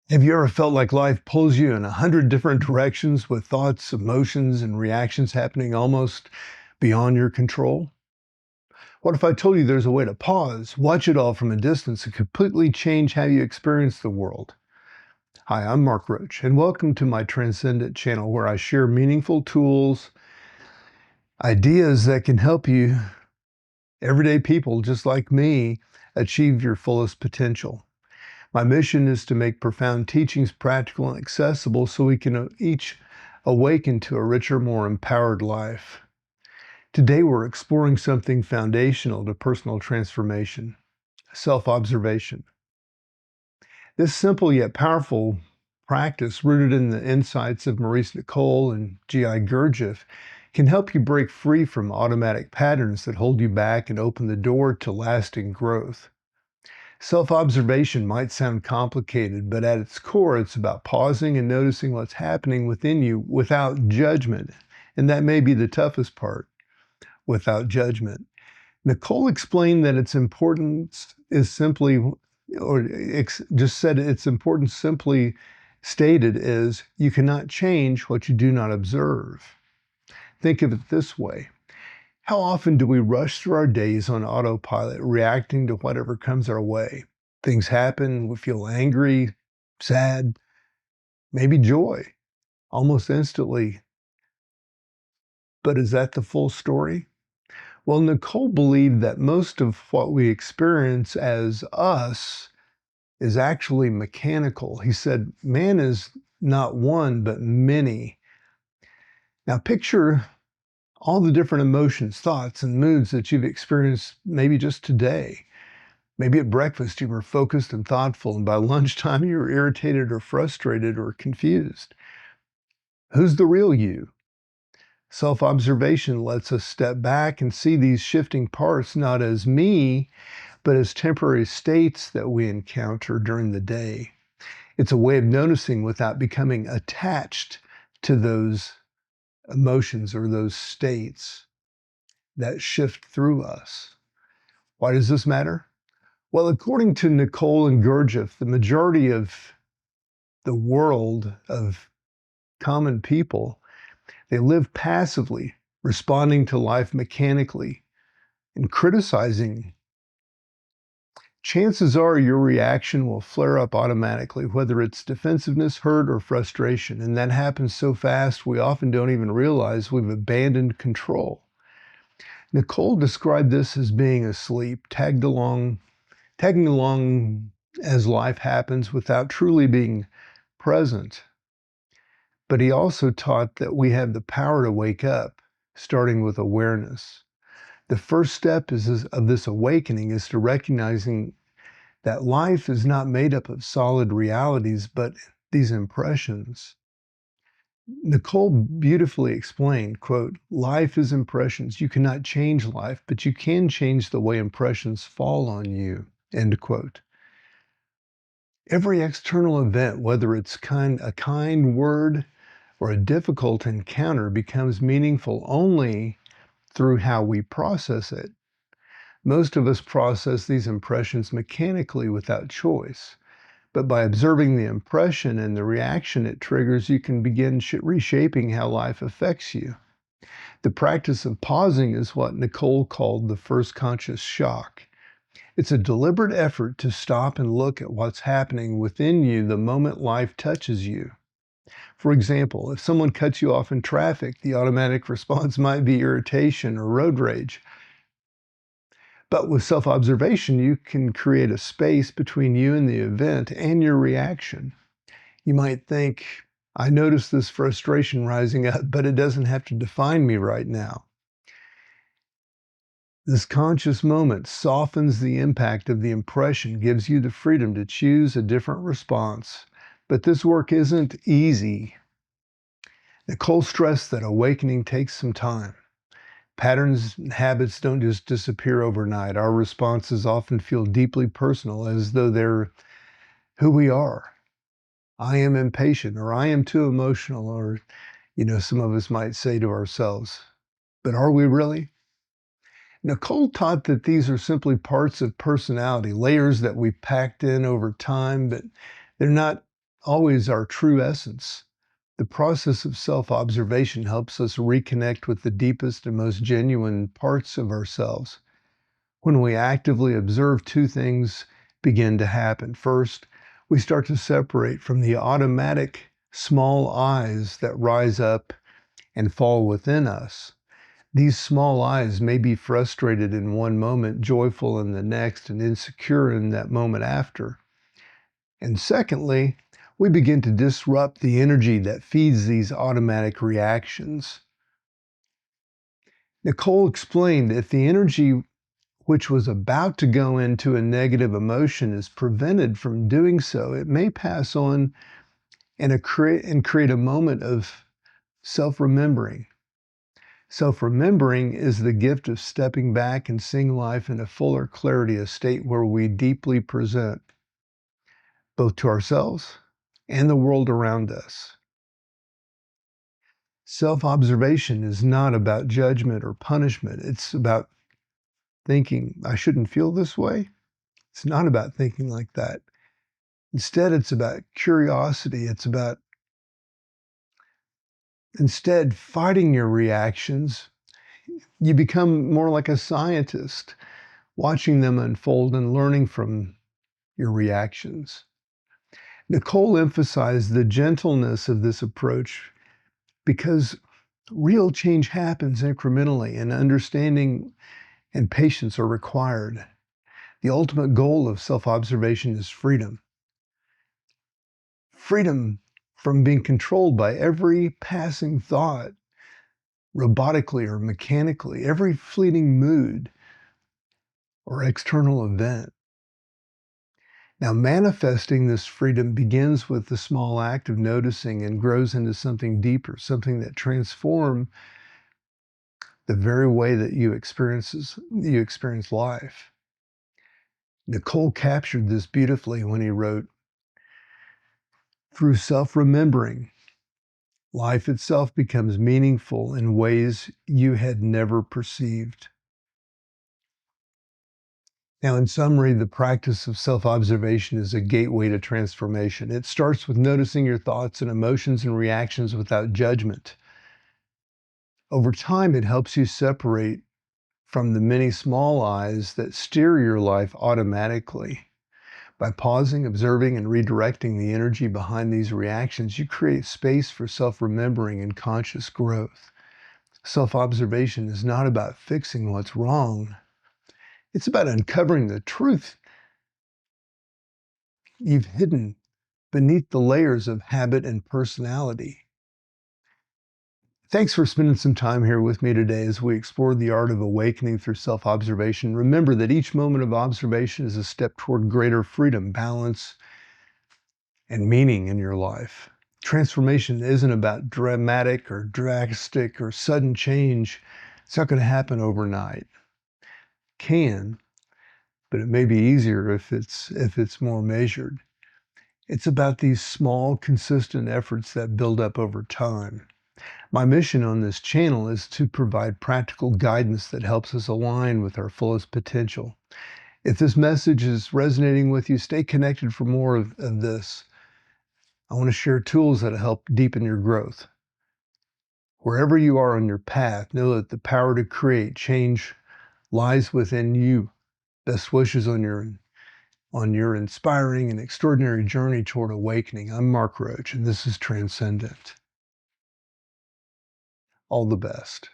Have you ever felt like life pulls you in 100 different directions with thoughts, emotions, and reactions happening almost beyond your control? What if I told you there's a way to pause, watch it all from a distance, and completely change how you experience the world? Hi, I'm Mark Roach, and welcome to my Transcendent channel where I share meaningful tools, ideas that can help you, everyday people just like me, achieve your fullest potential. My mission is to make profound teachings practical and accessible so we can each awaken to a richer, more empowered life. Today, we're exploring something foundational to personal transformation: self-observation. This simple yet powerful practice, rooted in the insights of Maurice Nicoll and G.I. Gurdjieff, can help you break free from automatic patterns that hold you back and open the door to lasting growth. Self-observation might sound complicated, but at its core, it's about pausing and noticing what's happening within you without judgment. And that may be the toughest part: without judgment. Nicole explained that its importance is simply, just said its importance simply stated is, you cannot change what you do not observe. Think of it this way. How often do we rush through our days on autopilot, reacting to whatever comes our way? Things happen, we feel angry, sad, maybe joy, almost instantly. But is that the full story? Well, Nicole believed that most of what we experience as us is actually mechanical. He said, man is not one, but many. Now picture all the different emotions, thoughts, and moods that you've experienced maybe just today. Maybe at breakfast you were focused and thoughtful, and by lunchtime you were irritated or frustrated or confused. Who's the real you? Self-observation lets us step back and see these shifting parts not as me, but as temporary states that we encounter during the day. It's a way of noticing without becoming attached to those emotions or those states that shift through us. Why does this matter? Well, according to Nicoll and Gurdjieff, the majority of the world of common people, they live passively, responding to life mechanically and criticizing. Chances are your reaction will flare up automatically, whether it's defensiveness, hurt, or frustration. And that happens so fast, we often don't even realize we've abandoned control. Nicole described this as being asleep, tagging along as life happens without truly being present. But he also taught that we have the power to wake up, starting with awareness. The first step of this awakening is to recognizing that life is not made up of solid realities, but these impressions. Nicole beautifully explained, quote, life is impressions. You cannot change life, but you can change the way impressions fall on you, end quote. Every external event, whether it's a kind word or a difficult encounter, becomes meaningful only through how we process it. Most of us process these impressions mechanically without choice. But by observing the impression and the reaction it triggers, you can begin reshaping how life affects you. The practice of pausing is what Nicole called the first conscious shock. It's a deliberate effort to stop and look at what's happening within you the moment life touches you. For example, if someone cuts you off in traffic, the automatic response might be irritation or road rage. But with self-observation, you can create a space between you and the event and your reaction. You might think, I notice this frustration rising up, but it doesn't have to define me right now. This conscious moment softens the impact of the impression, gives you the freedom to choose a different response. But this work isn't easy. Nicole stressed that awakening takes some time. Patterns and habits don't just disappear overnight. Our responses often feel deeply personal, as though they're who we are. I am impatient, or I am too emotional, or, some of us might say to ourselves, but are we really? Nicole taught that these are simply parts of personality, layers that we packed in over time, but they're not always our true essence. The process of self-observation helps us reconnect with the deepest and most genuine parts of ourselves. When we actively observe, two things begin to happen. First, we start to separate from the automatic small I's that rise up and fall within us. These small I's may be frustrated in one moment, joyful in the next, and insecure in that moment after. And secondly, we begin to disrupt the energy that feeds these automatic reactions. Nicoll explained if the energy which was about to go into a negative emotion is prevented from doing so, it may pass on and create a moment of self-remembering. Self-remembering is the gift of stepping back and seeing life in a fuller clarity, a state where we deeply present both to ourselves and the world around us. Self-observation is not about judgment or punishment. It's about thinking, I shouldn't feel this way. It's not about thinking like that. Instead, it's about curiosity. It's about instead fighting your reactions. You become more like a scientist, watching them unfold and learning from your reactions. Nicoll emphasized the gentleness of this approach because real change happens incrementally and understanding and patience are required. The ultimate goal of self-observation is freedom. Freedom from being controlled by every passing thought, robotically or mechanically, every fleeting mood or external event. Now, manifesting this freedom begins with the small act of noticing and grows into something deeper, something that transforms the very way that you experience life. Nicoll captured this beautifully when he wrote, "Through self-remembering, life itself becomes meaningful in ways you had never perceived." Now, in summary, the practice of self-observation is a gateway to transformation. It starts with noticing your thoughts and emotions and reactions without judgment. Over time, it helps you separate from the many small I's that steer your life automatically. By pausing, observing, and redirecting the energy behind these reactions, you create space for self-remembering and conscious growth. Self-observation is not about fixing what's wrong. It's about uncovering the truth you've hidden beneath the layers of habit and personality. Thanks for spending some time here with me today as we explore the art of awakening through self-observation. Remember that each moment of observation is a step toward greater freedom, balance, and meaning in your life. Transformation isn't about dramatic or drastic or sudden change. It's not going to happen overnight. Can, but it may be easier if it's more measured. It's about these small, consistent efforts that build up over time. My mission on this channel is to provide practical guidance that helps us align with our fullest potential. If this message is resonating with you, stay connected for more of this. I want to share tools that help deepen your growth. Wherever you are on your path, know that the power to create change lies within you. Best wishes on your inspiring and extraordinary journey toward awakening. I'm Mark Roach, and this is Transcendent. All the best.